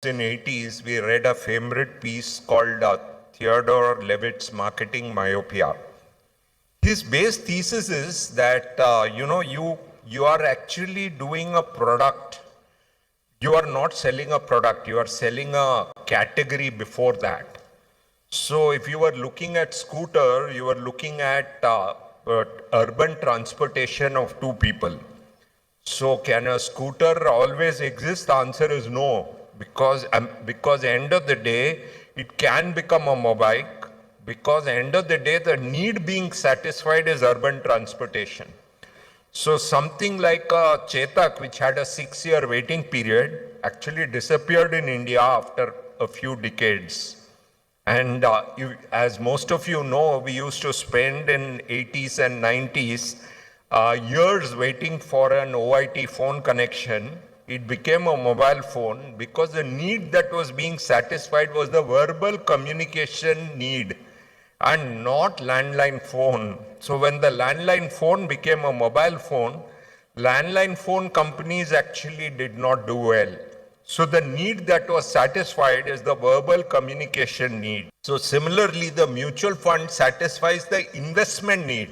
in 80s, we read a favorite piece called Theodore Levitt's Marketing Myopia. His base thesis is that, you are actually doing a product. You are not selling a product, you are selling a category before that. So if you were looking at scooter, you were looking at urban transportation of two people. So can a scooter always exist? The answer is no, because end of the day, it can become a motorbike, because end of the day, the need being satisfied is urban transportation. So something like a Chetak, which had a 6-year waiting period, actually disappeared in India after a few decades. And as most of you know, we used to spend in 80s and 90s years waiting for an OIT phone connection. It became a mobile phone because the need that was being satisfied was the verbal communication need and not landline phone. So when the landline phone became a mobile phone, landline phone companies actually did not do well. So the need that was satisfied is the verbal communication need. So similarly, the mutual fund satisfies the investment need.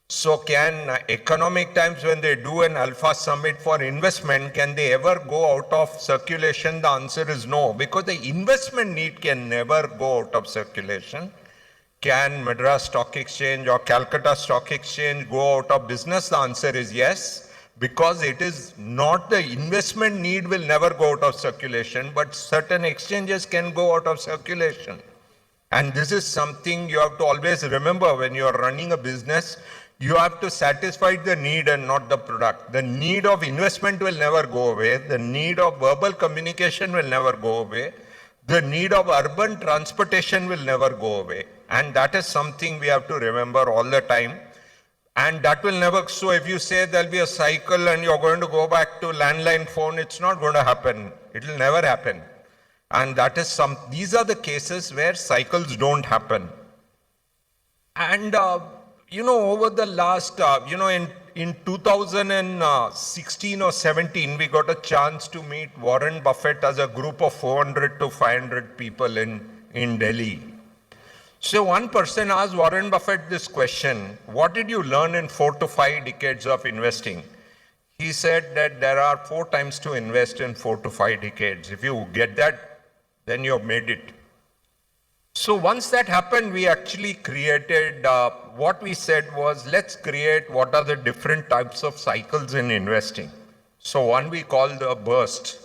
So can Economic Times, when they do an Alpha Summit for investment, can they ever go out of circulation? The answer is no, because the investment need can never go out of circulation. Can Madras Stock Exchange or Calcutta Stock Exchange go out of business? The answer is yes, because it is not the investment need will never go out of circulation, but certain exchanges can go out of circulation. And this is something you have to always remember when you are running a business. You have to satisfy the need and not the product. The need of investment will never go away. The need of verbal communication will never go away. The need of urban transportation will never go away. And that is something we have to remember all the time. And that will never, so if you say there'll be a cycle and you're going to go back to landline phone, it's not going to happen. It will never happen. And that is these are the cases where cycles don't happen. And, over the last, in 2016 or 17, we got a chance to meet Warren Buffett as a group of 400 to 500 people in Delhi. So one person asked Warren Buffett this question: what did you learn in 4 to 5 decades of investing? He said that there are 4 times to invest in 4 to 5 decades. If you get that, then you've made it. So once that happened, we actually created, what we said was, let's create what are the different types of cycles in investing. So one we call the burst.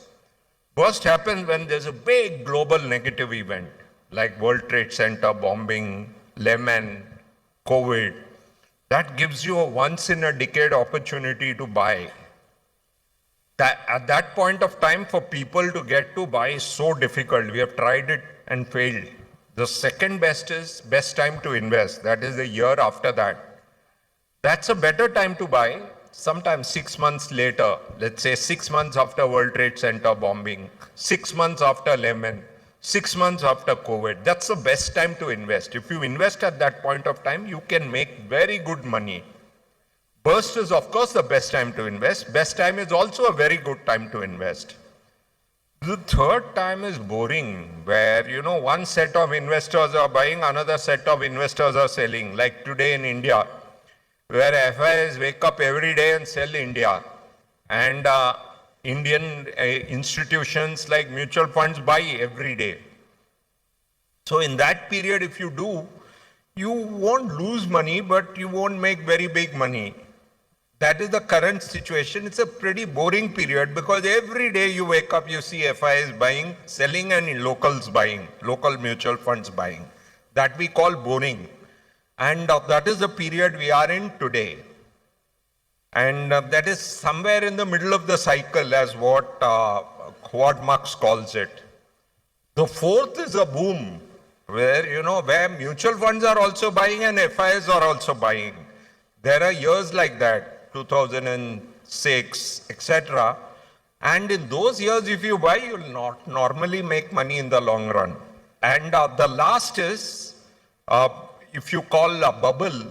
Burst happens when there's a big global negative event, like World Trade Center bombing, Lehman, COVID. That gives you a once-in-a-decade opportunity to buy. At that point of time, for people to get to buy is so difficult. We have tried it and failed. The second best time to invest. That is the year after that. That's a better time to buy. Sometimes 6 months later, let's say 6 months after World Trade Center bombing, 6 months after Lehman, 6 months after COVID. That's the best time to invest. If you invest at that point of time, you can make very good money. Burst is, of course, the best time to invest. Best time is also a very good time to invest. The third time is boring, where, one set of investors are buying, another set of investors are selling. Like today in India, where FIs wake up every day and sell India. And Indian institutions like mutual funds buy every day. So in that period, if you do, you won't lose money, but you won't make very big money. That is the current situation. It's a pretty boring period because every day you wake up, you see FIs buying, selling, and locals buying, local mutual funds buying. That we call boring. And that is the period we are in today. And that is somewhere in the middle of the cycle, as what Marx calls it. The fourth is a boom, where, where mutual funds are also buying and FIs are also buying. There are years like that. 2006, etc. And in those years, if you buy, you will not normally make money in the long run. And the last is, if you call a bubble,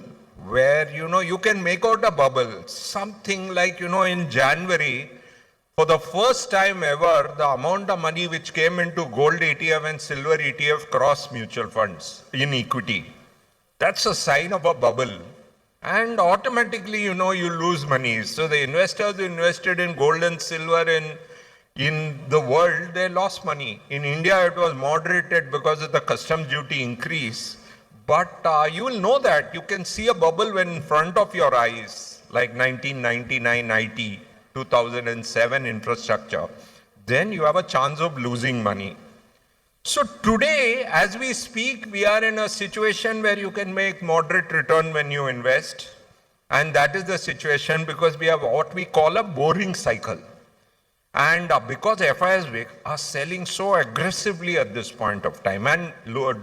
where, you can make out a bubble. Something like, in January, For the first time ever, the amount of money which came into gold ETF and silver ETF crossed mutual funds in equity. That's a sign of a bubble. And automatically, you lose money. So the investors who invested in gold and silver in the world, they lost money. In India, it was moderated because of the customs duty increase. But you will know that. You can see a bubble when in front of your eyes, like 1999 IT, 2007 infrastructure. Then you have a chance of losing money. So today, as we speak, we are in a situation where you can make moderate return when you invest. And that is the situation because we have what we call a boring cycle. And because FIs are selling so aggressively at this point of time and domestic